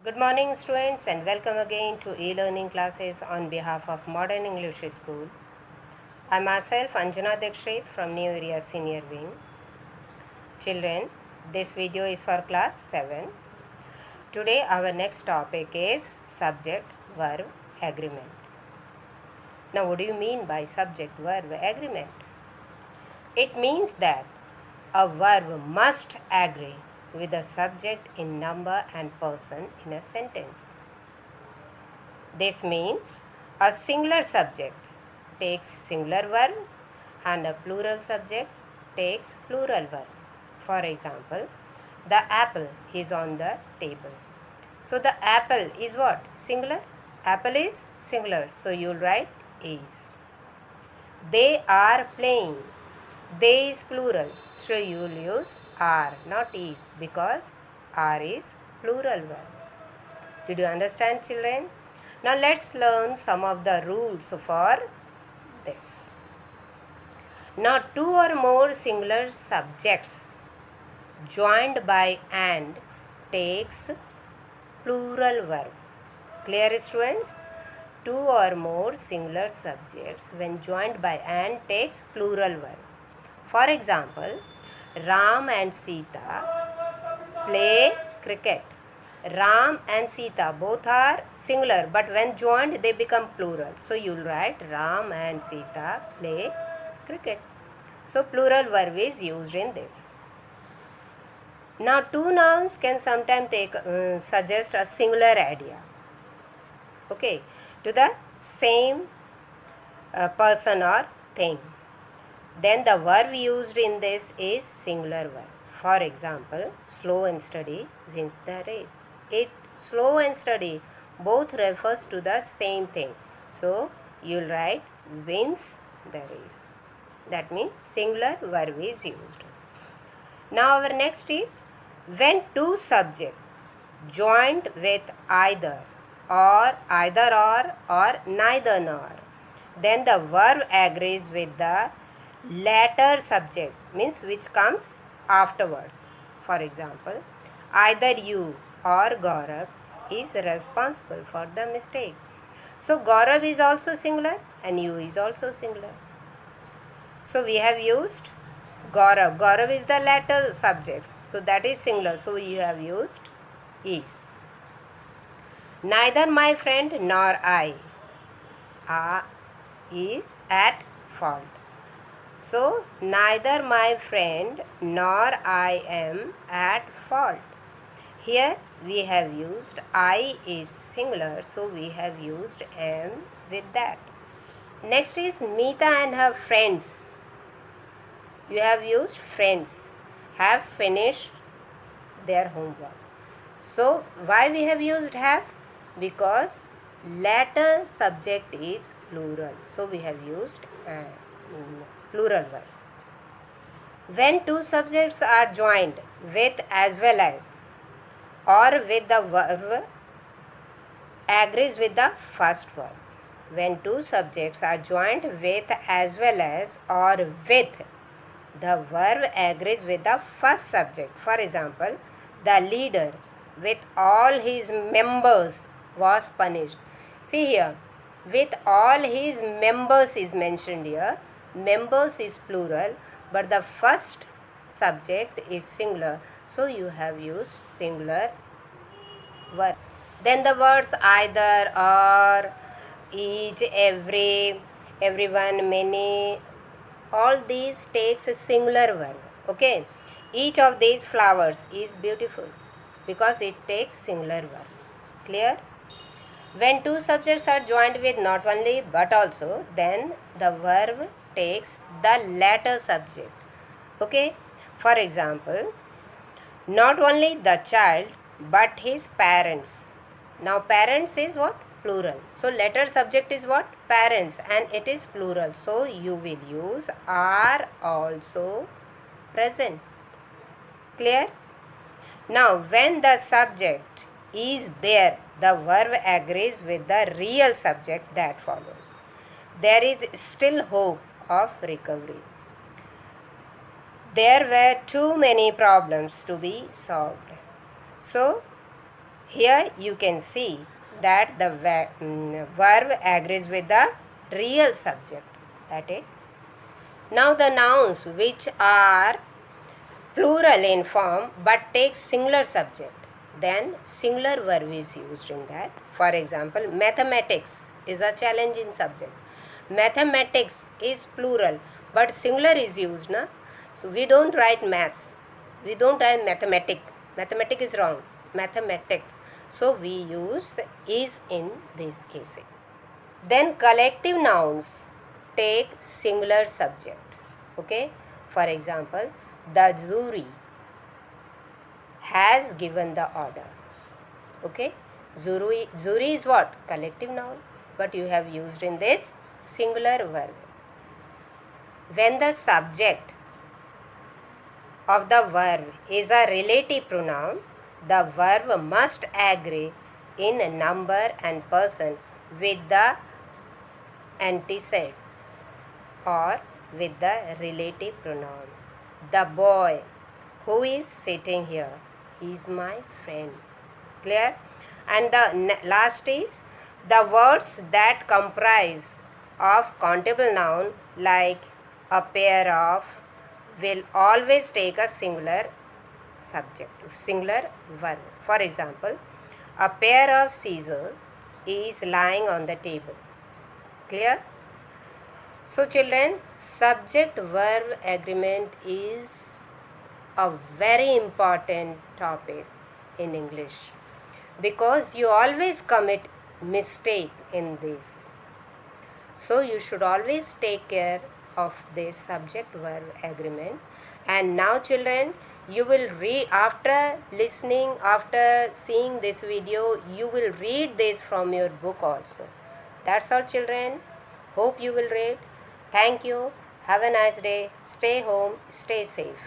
Good morning, students, and welcome again to e-learning classes on behalf of Modern English School. I myself, Anjana Dikshit from New Area Senior Wing. Children, this video is for class 7. Today, our next topic is subject-verb agreement. Now, what do you mean by subject-verb agreement? It means that a verb must agree with the subject in number and person in a sentence. This means a singular subject takes singular verb and a plural subject takes plural verb. For example, the apple is on the table. So the apple is what? Singular. Apple is singular. So you'll write is. They are playing. They is plural. So you'll use are, not is, because are is plural verb. Did you understand, children? Now let's learn some of the rules for this. Now two or more singular subjects joined by and takes plural verb. Clear, students? Two or more singular subjects when joined by and takes plural verb. For example, Ram and Sita play cricket. Ram and Sita both are singular, but when joined they become plural. So you'll write Ram and Sita play cricket. So plural verb is used in this. Now two nouns can sometimes suggest a singular idea. Okay, to the same person or thing. Then the verb used in this is singular verb. For example, slow and steady wins the race. Slow and steady both refers to the same thing. So you'll write wins the race. That means singular verb is used. Now our next is when two subjects joined with either or neither nor. Then the verb agrees with the latter subject, means which comes afterwards. For example, either you or Gaurav is responsible for the mistake. So Gaurav is also singular and you is also singular. So we have used Gaurav. Gaurav is the latter subject. So that is singular. So you have used is. Neither my friend nor I is at fault. So neither my friend nor I am at fault. Here we have used I is singular, so we have used am with that. Next is Meeta and her friends. You have used friends, have finished their homework. So why we have used have? Because latter subject is plural. So we have used plural verb. When two subjects are joined with as well as or with the verb agrees with the first verb. When two subjects are joined with as well as or with, the verb agrees with the first subject. For example, the leader with all his members was punished. See here, with all his members is mentioned here. Members is plural, but the first subject is singular. So you have used singular verb. Then the words either, or, each, every, everyone, many, all these takes a singular verb. Okay, each of these flowers is beautiful because it takes singular verb. Clear? When two subjects are joined with not only but also, then the verb takes the latter subject. Okay, for example, not only the child but his parents. Now parents is what? Plural. So latter subject is what? Parents, and it is plural. So you will use are also present. Clear? Now when the subject is there, the verb agrees with the real subject that follows. There is still hope of recovery. There were too many problems to be solved. So Here you can see that the verb agrees with the real subject. That is. Now the nouns which are plural in form but take singular subject, then singular verb is used in that. For example, mathematics is a challenging subject. Mathematics is plural but singular is used, na? So we don't write maths, we don't write mathematic. Mathematic is wrong, mathematics. So we use is in this case. Then collective nouns take singular subject. Okay, for example, the jury has given the order. Okay, jury is what? Collective noun, but you have used in this singular verb. When the subject of the verb is a relative pronoun, the verb must agree in number and person with the antecedent or with the relative pronoun. The boy who is sitting here is my friend. Clear? And the last is the words that comprise of countable noun like a pair of will always take a singular subject, singular verb. For example, a pair of scissors is lying on the table. Clear? So children, subject verb agreement is a very important topic in English because you always commit mistake in this. So you should always take care of this subject verb agreement. And now children, you will read, after listening, after seeing this video, you will read this from your book also. That's all children. Hope you will read. Thank you. Have a nice day. Stay home. Stay safe.